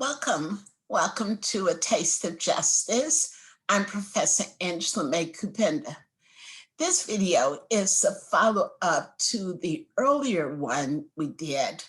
Welcome to A Taste of Justice. I'm Professor Angela Mae Kupenda. This video is a follow-up to the earlier one we did.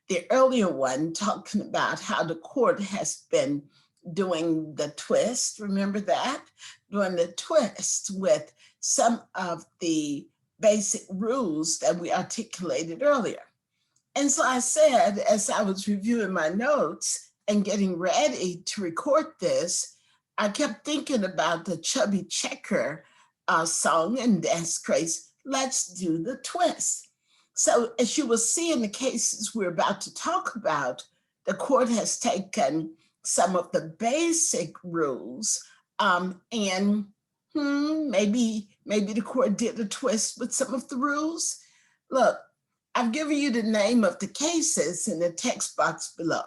The earlier one talking about how the court has been doing the twist, remember that? Doing the twist with some of the basic rules that we articulated earlier. And so I said, as I was reviewing my notes and getting ready to record this, I kept thinking about the Chubby Checker song and dance craze, Let's Do the Twist. So as you will see in the cases we're about to talk about, the court has taken some of the basic rules and maybe the court did a twist with some of the rules. Look, I've given you the name of the cases in the text box below.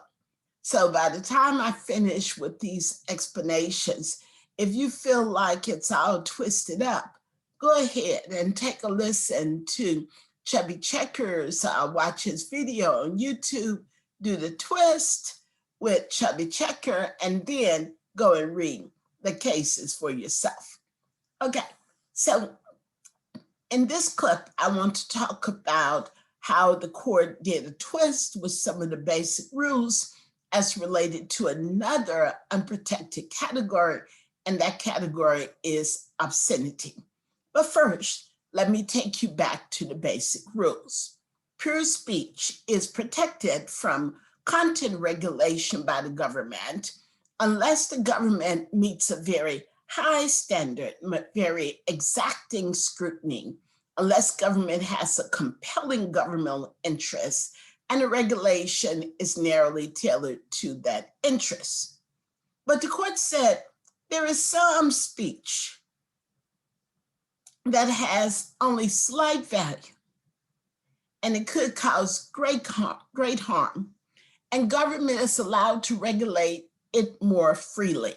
So by the time I finish with these explanations, if you feel like it's all twisted up, go ahead and take a listen to Chubby Checker's, watch his video on YouTube, do the twist with Chubby Checker, and then go and read the cases for yourself. Okay, so in this clip, I want to talk about how the court did a twist with some of the basic rules as related to another unprotected category, and that category is obscenity. But first, let me take you back to the basic rules. Pure speech is protected from content regulation by the government unless the government meets a very high standard, very exacting scrutiny, unless government has a compelling governmental interest and the regulation is narrowly tailored to that interest. But the court said there is some speech that has only slight value and it could cause great harm, and government is allowed to regulate it more freely.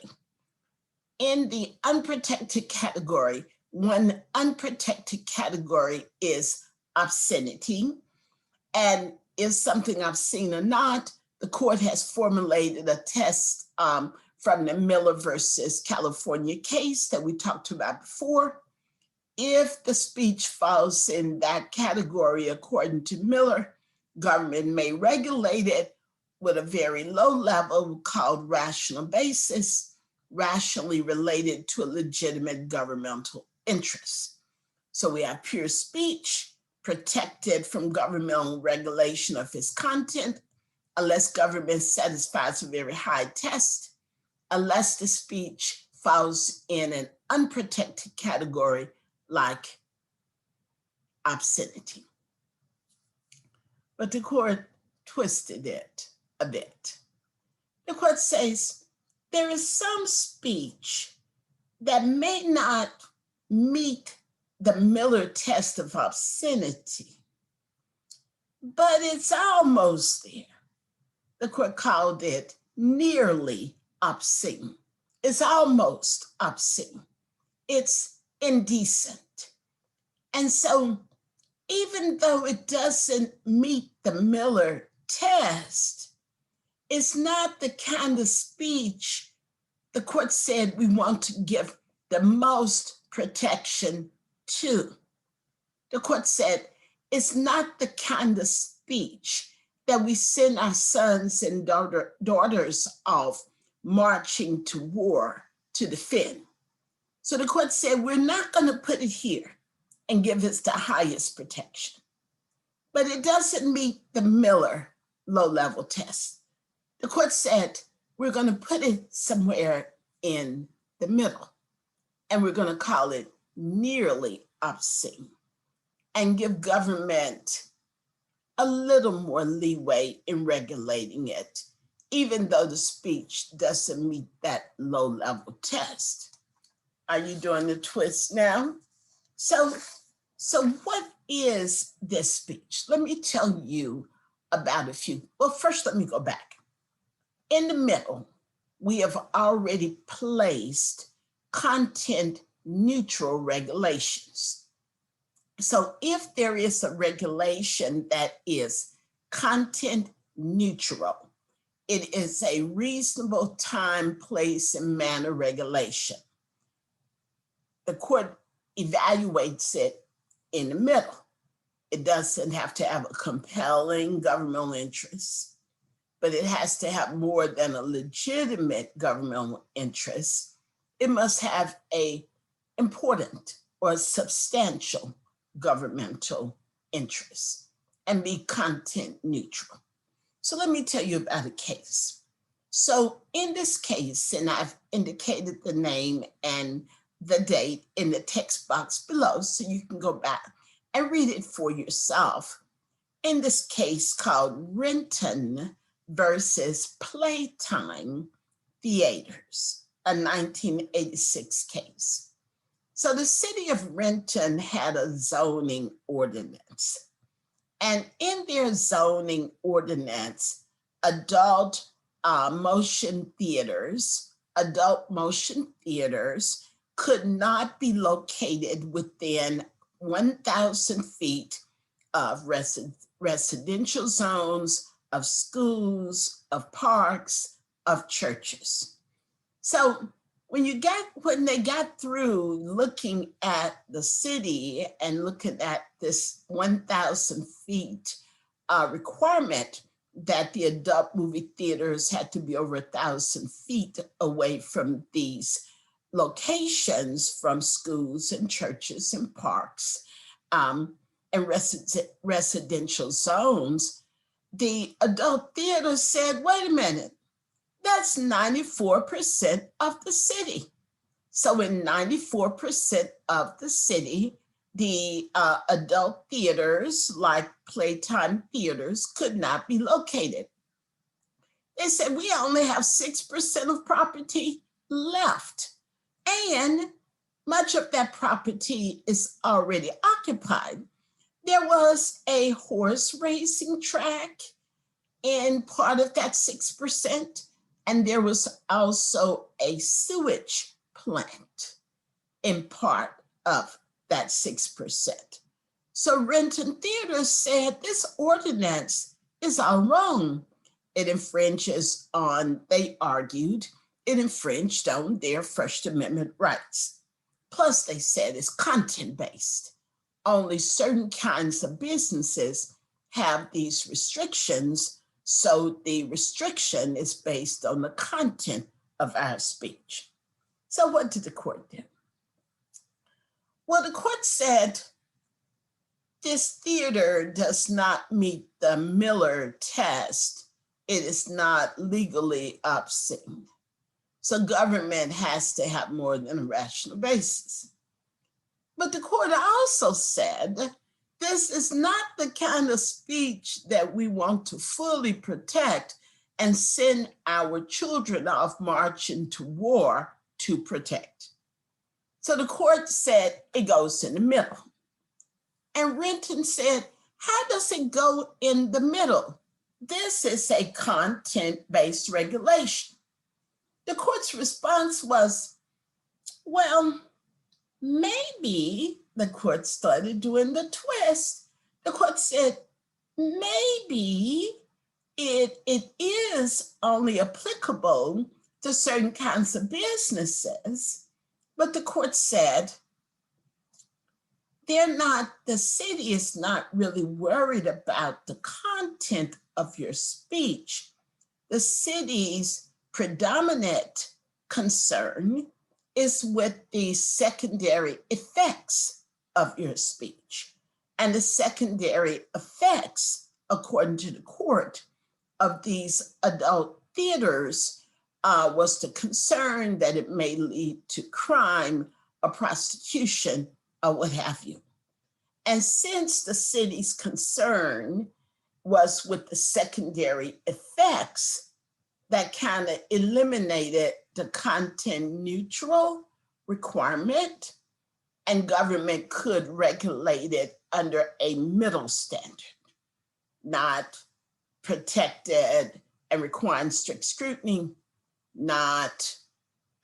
In the unprotected category, one unprotected category is obscenity, and is something obscene or not, the court has formulated a test from the Miller versus California case that we talked about before. If the speech falls in that category, according to Miller, government may regulate it with a very low level called rational basis, rationally related to a legitimate governmental interest. So we have pure speech, protected from governmental regulation of its content, unless government satisfies a very high test, unless the speech falls in an unprotected category like obscenity. But the court twisted it a bit. The court says there is some speech that may not meet the Miller test of obscenity, but it's almost there. The court called it nearly obscene. It's almost obscene. It's indecent. And so even though it doesn't meet the Miller test, it's not the kind of speech the court said we want to give the most protection to. The court said it's not the kind of speech that we send our sons and daughters off marching to war to defend. So the court said we're not going to put it here and give it the highest protection. But it doesn't meet the Miller low-level test. The court said we're going to put it somewhere in the middle, and we're going to call it nearly obscene and give government a little more leeway in regulating it, even though the speech doesn't meet that low-level test. Are you doing the twist now? So what is this speech? Let me tell you about a few. Well, first, let me go back. In the middle, we have already placed content neutral regulations. So if there is a regulation that is content neutral, it is a reasonable time, place, and manner regulation. The court evaluates it in the middle. It doesn't have to have a compelling governmental interest, but it has to have more than a legitimate governmental interest. It must have a important or substantial governmental interest and be content neutral. So let me tell you about a case. So in this case, and I've indicated the name and the date in the text box below, so you can go back and read it for yourself. In this case called Renton versus Playtime Theaters, a 1986 case. So the city of Renton had a zoning ordinance. And in their zoning ordinance, adult motion theaters could not be located within 1,000 feet of residential zones, of schools, of parks, of churches. So when they got through looking at the city and looking at this 1,000 feet requirement that the adult movie theaters had to be over 1,000 feet away from these locations, from schools and churches and parks and residential zones, the adult theater said, wait a minute, that's 94% of the city. So in 94% of the city, the adult theaters, like Playtime theaters, could not be located. They said, we only have 6% of property left. And much of that property is already occupied. There was a horse racing track in part of that 6%. And there was also a sewage plant in part of that 6%. So Renton Theater said this ordinance is all wrong. It infringes on, they argued, it infringed on their First Amendment rights. Plus, they said it's content-based. Only certain kinds of businesses have these restrictions. So the restriction is based on the content of our speech. So what did the court do? Well, the court said this theater does not meet the Miller test. It is not legally obscene. So government has to have more than a rational basis. But the court also said this is not the kind of speech that we want to fully protect and send our children off marching to war to protect. So the court said it goes in the middle. And Renton said, how does it go in the middle? This is a content-based regulation. The court's response was, well, maybe, the court started doing the twist. The court said, maybe it is only applicable to certain kinds of businesses, but the court said, the city is not really worried about the content of your speech. The city's predominant concern is with the secondary effects of your speech. And the secondary effects, according to the court, of these adult theaters was the concern that it may lead to crime or prostitution or what have you. And since the city's concern was with the secondary effects, that kind of eliminated the content neutral requirement, and government could regulate it under a middle standard, not protected and requiring strict scrutiny, not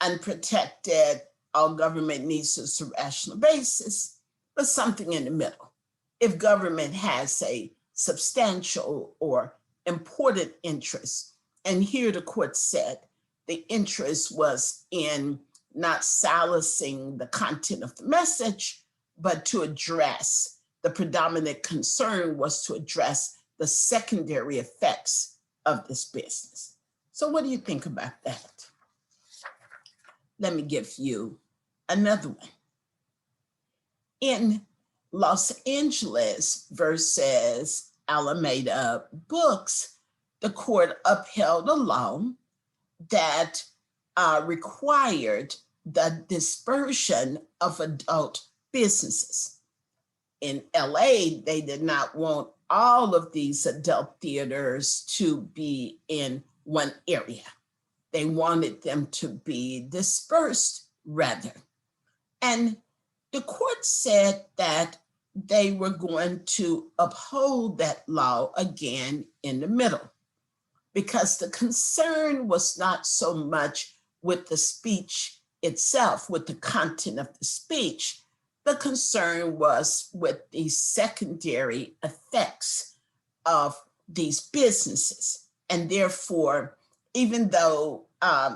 unprotected, all government needs is a rational basis, but something in the middle. If government has a substantial or important interest And here the court said the interest was in not silencing the content of the message, but to address, the predominant concern was to address the secondary effects of this business. So what do you think about that? Let me give you another one. In Los Angeles versus Alameda Books, the court upheld a law that required the dispersion of adult businesses. In LA, they did not want all of these adult theaters to be in one area. They wanted them to be dispersed rather. And the court said that they were going to uphold that law again in the middle, because the concern was not so much with the speech itself, with the content of the speech. The concern was with the secondary effects of these businesses. And therefore, even though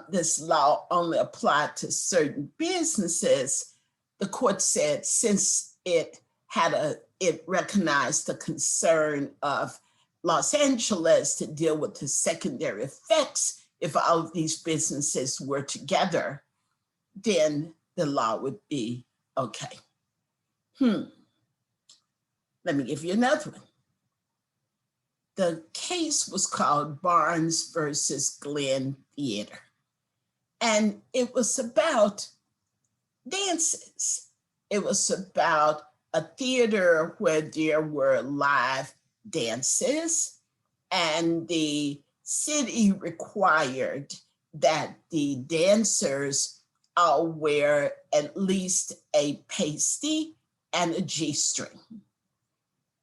this law only applied to certain businesses, the court said since it recognized the concern of Los Angeles to deal with the secondary effects, if all of these businesses were together, then the law would be okay. Let me give you another one. The case was called Barnes versus Glen Theater. And it was about dances. It was about a theater where there were live dances, and the city required that the dancers all wear at least a pasty and a G-string.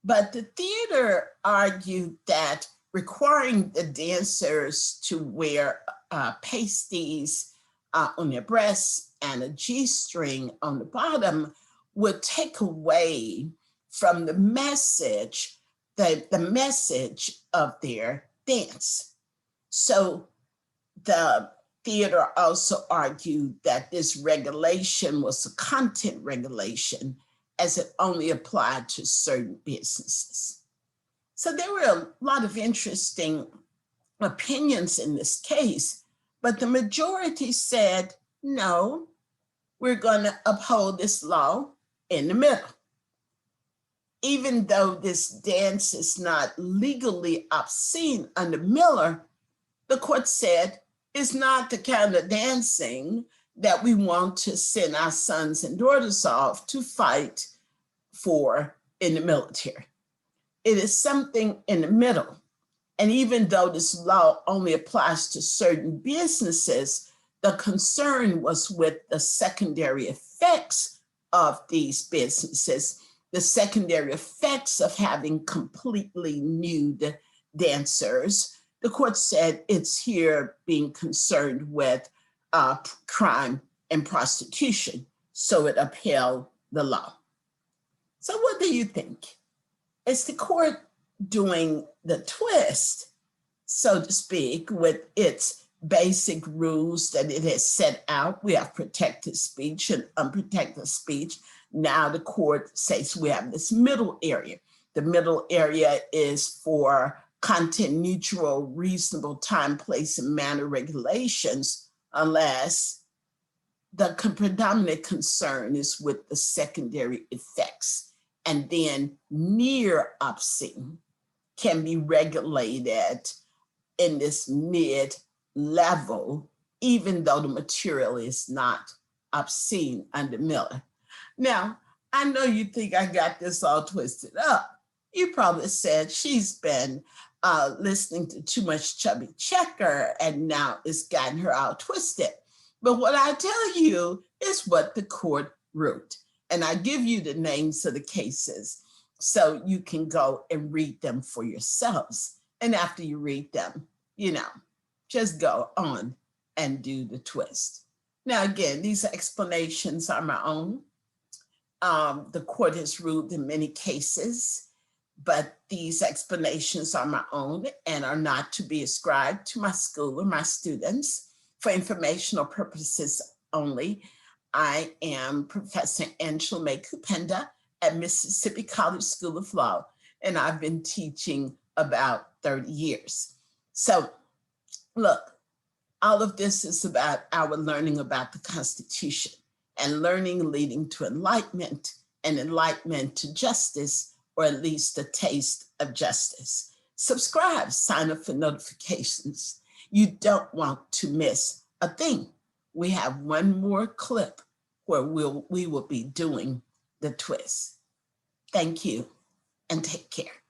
But the theater argued that requiring the dancers to wear pasties on their breasts and a G-string on the bottom would take away from the message, the message of their dance. So the theater also argued that this regulation was a content regulation, as it only applied to certain businesses. So there were a lot of interesting opinions in this case, but the majority said, no, we're going to uphold this law in the middle. Even though this dance is not legally obscene under Miller, the court said it's not the kind of dancing that we want to send our sons and daughters off to fight for in the military. It is something in the middle. And even though this law only applies to certain businesses, the concern was with the secondary effects of these businesses, the secondary effects of having completely nude dancers. The court said it's here being concerned with crime and prostitution, so it upheld the law. So what do you think? Is the court doing the twist, so to speak, with its basic rules that it has set out? We have protected speech and unprotected speech. Now the court says we have this middle area. The middle area is for content neutral, reasonable time, place, and manner regulations, unless the predominant concern is with the secondary effects. And then near obscene can be regulated in this mid-level, even though the material is not obscene under Miller. Now, I know you think I got this all twisted up. You probably said she's been listening to too much Chubby Checker, and now it's gotten her all twisted. But what I tell you is what the court wrote. And I give you the names of the cases so you can go and read them for yourselves. And after you read them, just go on and do the twist. Now, again, these explanations are my own. The court has ruled in many cases but these explanations are my own and are not to be ascribed to my school or my students for informational purposes only. I am Professor Angela Mae Kupenda at Mississippi College School of Law, and I've been teaching about 30 years. So look, all of this is about our learning about the Constitution, and learning leading to enlightenment, and enlightenment to justice, or at least a taste of justice. Subscribe, sign up for notifications. You don't want to miss a thing. We have one more clip where we will be doing the twist. Thank you and take care.